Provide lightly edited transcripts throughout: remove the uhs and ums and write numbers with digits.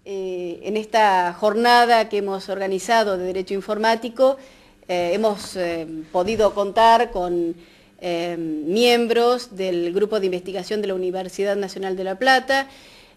en esta jornada que hemos organizado de Derecho Informático, hemos podido contar con miembros del Grupo de Investigación de la Universidad Nacional de La Plata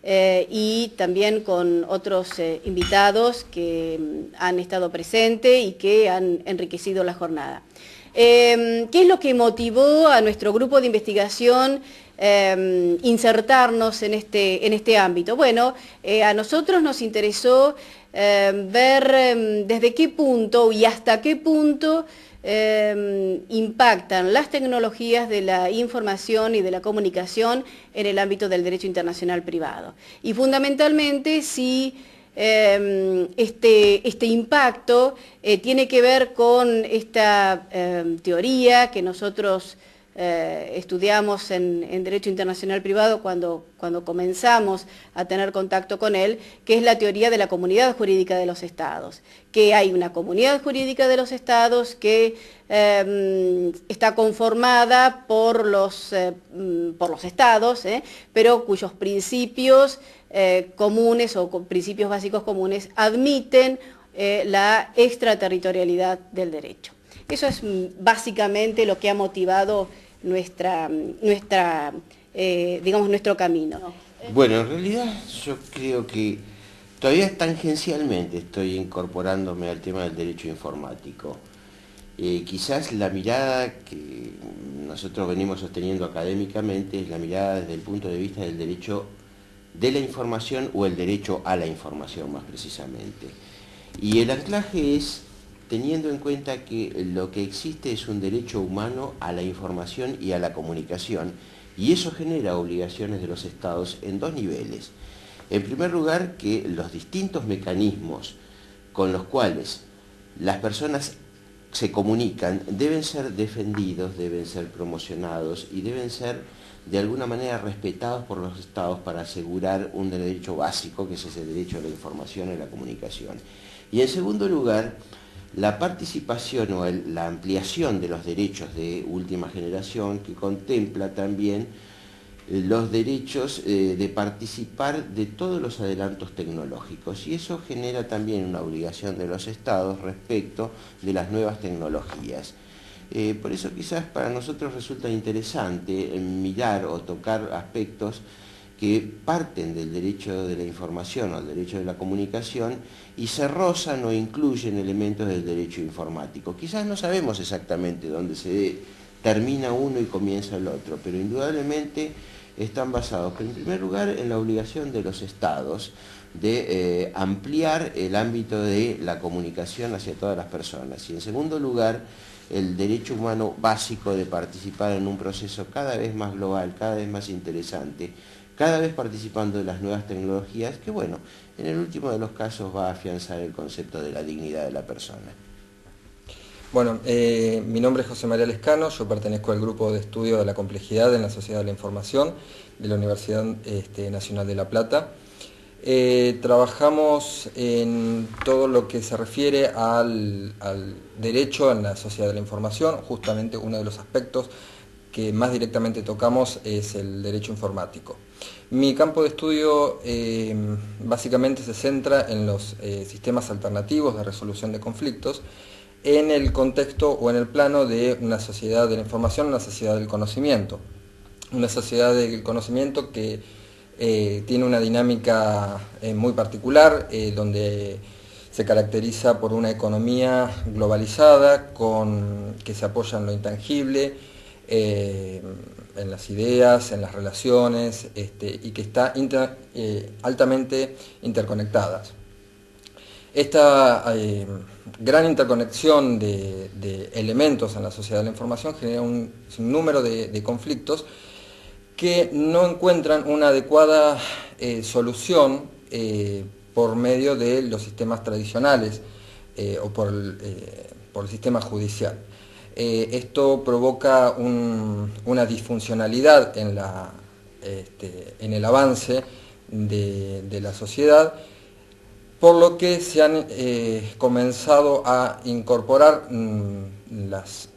y también con otros invitados que han estado presentes y que han enriquecido la jornada. ¿Qué es lo que motivó a nuestro grupo de investigación insertarnos en este ámbito? Bueno, a nosotros nos interesó ver desde qué punto y hasta qué punto impactan las tecnologías de la información y de la comunicación en el ámbito del derecho internacional privado. Y fundamentalmente si este impacto tiene que ver con esta teoría que nosotros estudiamos en Derecho Internacional Privado cuando comenzamos a tener contacto con él, que es la teoría de la comunidad jurídica de los estados, que hay una comunidad jurídica de los estados que está conformada por los estados, pero cuyos principios comunes o principios básicos comunes admiten la extraterritorialidad del derecho. Eso es básicamente lo que ha motivado digamos, nuestro camino. Bueno, en realidad yo creo que todavía tangencialmente estoy incorporándome al tema del derecho informático. Quizás la mirada que nosotros venimos sosteniendo académicamente es la mirada desde el punto de vista del derecho de la información o el derecho a la información más precisamente. Y el anclaje es teniendo en cuenta que lo que existe es un derecho humano a la información y a la comunicación, y eso genera obligaciones de los estados en dos niveles. En primer lugar, que los distintos mecanismos con los cuales las personas se comunican deben ser defendidos, deben ser promocionados y deben ser de alguna manera respetados por los estados para asegurar un derecho básico, que es ese derecho a la información y a la comunicación. Y en segundo lugar, la participación o la ampliación de los derechos de última generación, que contempla también los derechos de participar de todos los adelantos tecnológicos, y eso genera también una obligación de los estados respecto de las nuevas tecnologías. Por eso quizás para nosotros resulta interesante mirar o tocar aspectos que parten del derecho de la información o del derecho de la comunicación y se rozan o incluyen elementos del derecho informático. Quizás no sabemos exactamente dónde se termina uno y comienza el otro, pero indudablemente están basados, en primer lugar, en la obligación de los estados de ampliar el ámbito de la comunicación hacia todas las personas, y en segundo lugar, el derecho humano básico de participar en un proceso cada vez más global, cada vez más interesante, cada vez participando de las nuevas tecnologías, que bueno, en el último de los casos va a afianzar el concepto de la dignidad de la persona. Bueno, mi nombre es José María Lescano, yo pertenezco al grupo de estudio de la complejidad en la sociedad de la información de la Universidad Nacional de La Plata. Trabajamos en todo lo que se refiere al derecho en la sociedad de la información. Justamente uno de los aspectos que más directamente tocamos es el derecho informático. Mi campo de estudio básicamente se centra en los sistemas alternativos de resolución de conflictos en el contexto o en el plano de una sociedad de la información, una sociedad del conocimiento. Una sociedad del conocimiento que tiene una dinámica muy particular, donde se caracteriza por una economía globalizada que se apoya en lo intangible, en las ideas, en las relaciones, y que está altamente interconectadas. Esta gran interconexión de elementos en la sociedad de la información genera un sinnúmero de conflictos que no encuentran una adecuada solución por medio de los sistemas tradicionales o por el sistema judicial. Esto provoca una disfuncionalidad en el avance de la sociedad, por lo que se han comenzado a incorporar las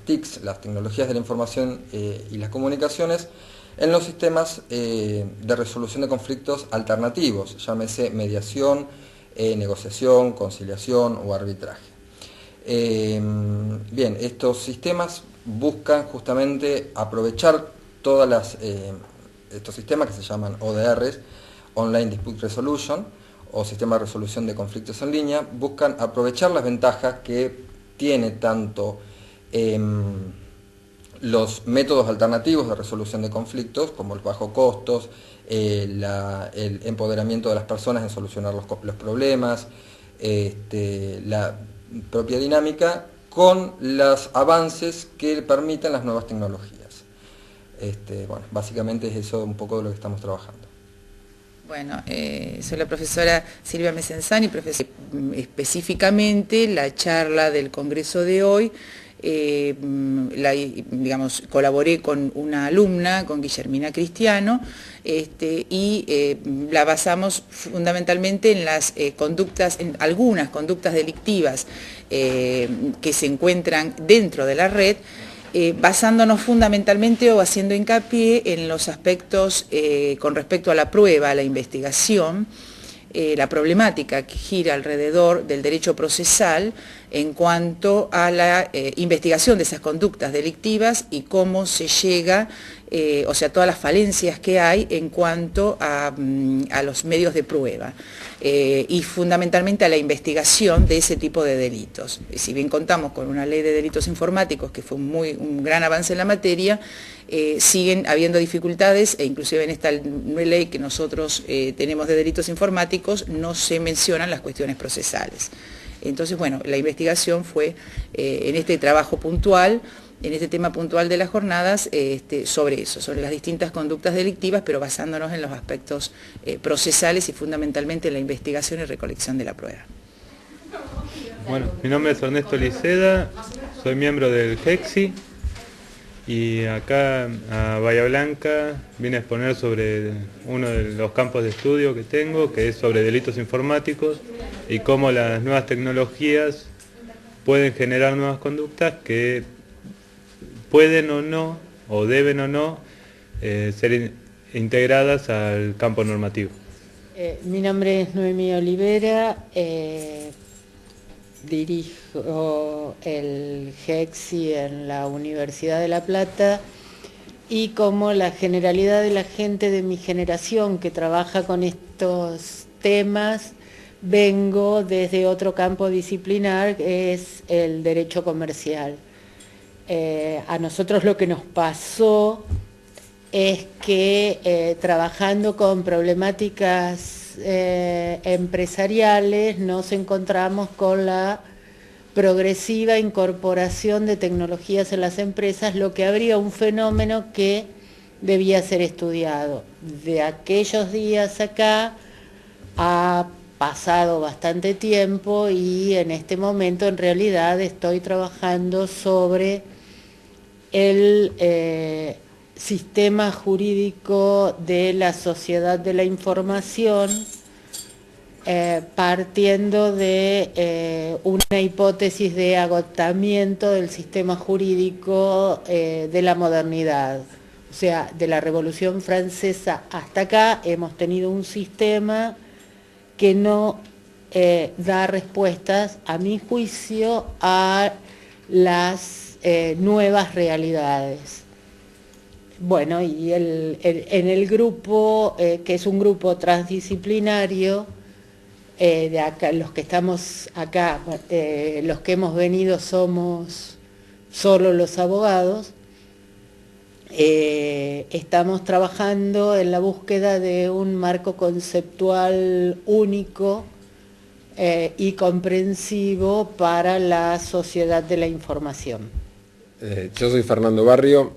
TICs, las tecnologías de la información y las comunicaciones, en los sistemas de resolución de conflictos alternativos, llámese mediación, negociación, conciliación o arbitraje. Bien, estos sistemas buscan justamente aprovechar estos sistemas que se llaman ODRs, Online Dispute Resolution, o Sistema de Resolución de Conflictos en Línea, buscan aprovechar las ventajas que tiene tanto los métodos alternativos de resolución de conflictos, como los bajos costos, el empoderamiento de las personas en solucionar los problemas, la propia dinámica, con los avances que permiten las nuevas tecnologías. Bueno, básicamente es eso un poco de lo que estamos trabajando. Bueno, soy la profesora Silvia Mesenzani, específicamente la charla del Congreso de hoy. Colaboré con una alumna, con Guillermina Cristiano, y la basamos fundamentalmente en las conductas, en algunas conductas delictivas que se encuentran dentro de la red, basándonos fundamentalmente o haciendo hincapié en los aspectos con respecto a la prueba, a la investigación, la problemática que gira alrededor del derecho procesal en cuanto a la investigación de esas conductas delictivas y cómo se llega, o sea, todas las falencias que hay en cuanto a los medios de prueba y fundamentalmente a la investigación de ese tipo de delitos. Si bien contamos con una ley de delitos informáticos que fue un gran avance en la materia, siguen habiendo dificultades e inclusive en esta ley que nosotros tenemos de delitos informáticos no se mencionan las cuestiones procesales. Entonces, bueno, la investigación fue en este trabajo puntual, en este tema puntual de las jornadas, sobre eso, sobre las distintas conductas delictivas, pero basándonos en los aspectos procesales y fundamentalmente en la investigación y recolección de la prueba. Bueno, mi nombre es Ernesto Liceda, soy miembro del GEXI y acá a Bahía Blanca vine a exponer sobre uno de los campos de estudio que tengo, que es sobre delitos informáticos y cómo las nuevas tecnologías pueden generar nuevas conductas que pueden o no, o deben o no, ser integradas al campo normativo. Mi nombre es Noemí Olivera, dirijo el GEXI en la Universidad de La Plata y como la generalidad de la gente de mi generación que trabaja con estos temas, vengo desde otro campo disciplinar que es el derecho comercial. A nosotros lo que nos pasó es que trabajando con problemáticas empresariales nos encontramos con la progresiva incorporación de tecnologías en las empresas, lo que habría un fenómeno que debía ser estudiado. De aquellos días acá ha pasado bastante tiempo y en este momento en realidad estoy trabajando sobre el sistema jurídico de la sociedad de la información, partiendo de una hipótesis de agotamiento del sistema jurídico de la modernidad. O sea, de la Revolución Francesa hasta acá hemos tenido un sistema que no da respuestas, a mi juicio, a las nuevas realidades. Bueno, y en el grupo, que es un grupo transdisciplinario, de acá, los que estamos acá, los que hemos venido somos solo los abogados, estamos trabajando en la búsqueda de un marco conceptual único y comprensivo para la sociedad de la información. Yo soy Fernando Barrio,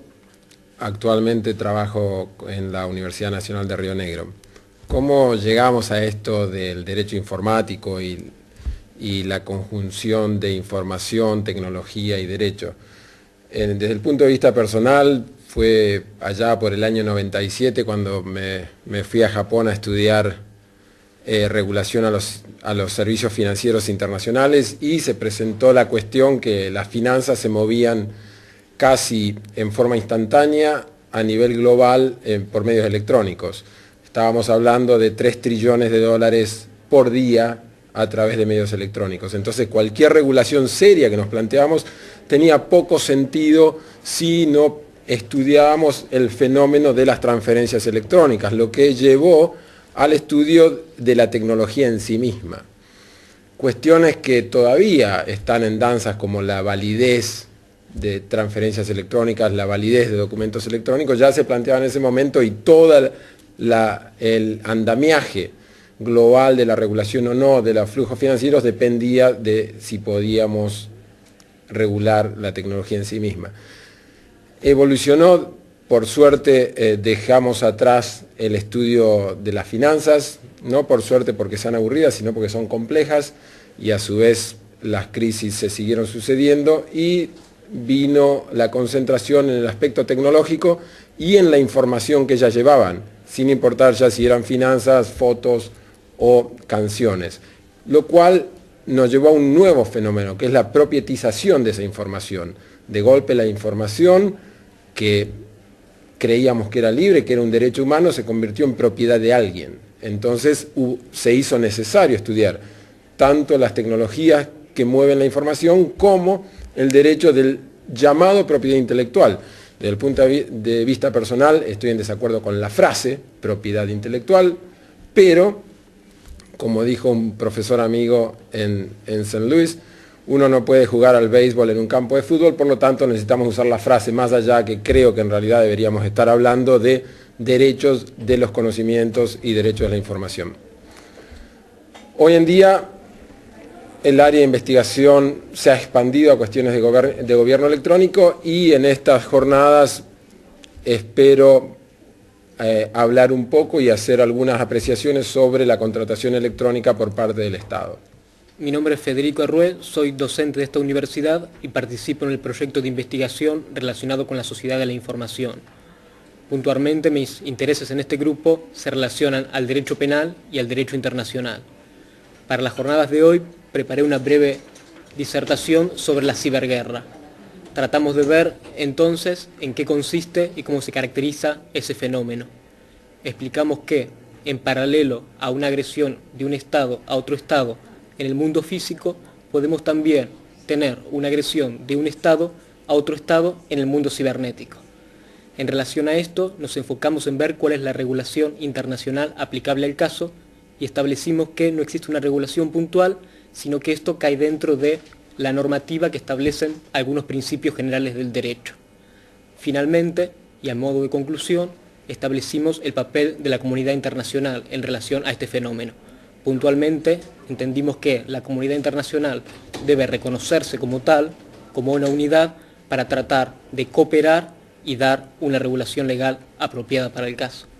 actualmente trabajo en la Universidad Nacional de Río Negro. ¿Cómo llegamos a esto del derecho informático y la conjunción de información, tecnología y derecho? Desde el punto de vista personal, fue allá por el año 97 cuando me fui a Japón a estudiar regulación a los servicios financieros internacionales y se presentó la cuestión que las finanzas se movían casi en forma instantánea a nivel global por medios electrónicos. Estábamos hablando de 3 trillones de dólares por día a través de medios electrónicos. Entonces cualquier regulación seria que nos planteábamos tenía poco sentido si no estudiábamos el fenómeno de las transferencias electrónicas, lo que llevó al estudio de la tecnología en sí misma. Cuestiones que todavía están en danzas como la validez de transferencias electrónicas, la validez de documentos electrónicos, ya se planteaba en ese momento, y todo el andamiaje global de la regulación o no de los flujos financieros dependía de si podíamos regular la tecnología en sí misma. Evolucionó, por suerte dejamos atrás el estudio de las finanzas, no por suerte porque sean aburridas, sino porque son complejas, y a su vez las crisis se siguieron sucediendo, y vino la concentración en el aspecto tecnológico y en la información que ellas llevaban, sin importar ya si eran finanzas, fotos o canciones, lo cual nos llevó a un nuevo fenómeno, que es la propietización de esa información. De golpe la información, que creíamos que era libre, que era un derecho humano, se convirtió en propiedad de alguien. Entonces se hizo necesario estudiar tanto las tecnologías que mueven la información como el derecho del llamado propiedad intelectual. Desde el punto de vista personal estoy en desacuerdo con la frase propiedad intelectual, pero como dijo un profesor amigo en St. Louis, uno no puede jugar al béisbol en un campo de fútbol, por lo tanto necesitamos usar la frase más allá, que creo que en realidad deberíamos estar hablando de derechos de los conocimientos y derechos de la información. Hoy en día el área de investigación se ha expandido a cuestiones de gobierno electrónico, y en estas jornadas espero hablar un poco y hacer algunas apreciaciones sobre la contratación electrónica por parte del Estado. Mi nombre es Federico Arrué, soy docente de esta universidad y participo en el proyecto de investigación relacionado con la sociedad de la información. Puntualmente, mis intereses en este grupo se relacionan al derecho penal y al derecho internacional. Para las jornadas de hoy preparé una breve disertación sobre la ciberguerra. Tratamos de ver entonces en qué consiste y cómo se caracteriza ese fenómeno. Explicamos que, en paralelo a una agresión de un Estado a otro Estado en el mundo físico, podemos también tener una agresión de un Estado a otro Estado en el mundo cibernético. En relación a esto, nos enfocamos en ver cuál es la regulación internacional aplicable al caso, y establecimos que no existe una regulación puntual, sino que esto cae dentro de la normativa que establecen algunos principios generales del derecho. Finalmente, y a modo de conclusión, establecimos el papel de la comunidad internacional en relación a este fenómeno. Puntualmente, entendimos que la comunidad internacional debe reconocerse como tal, como una unidad, para tratar de cooperar y dar una regulación legal apropiada para el caso.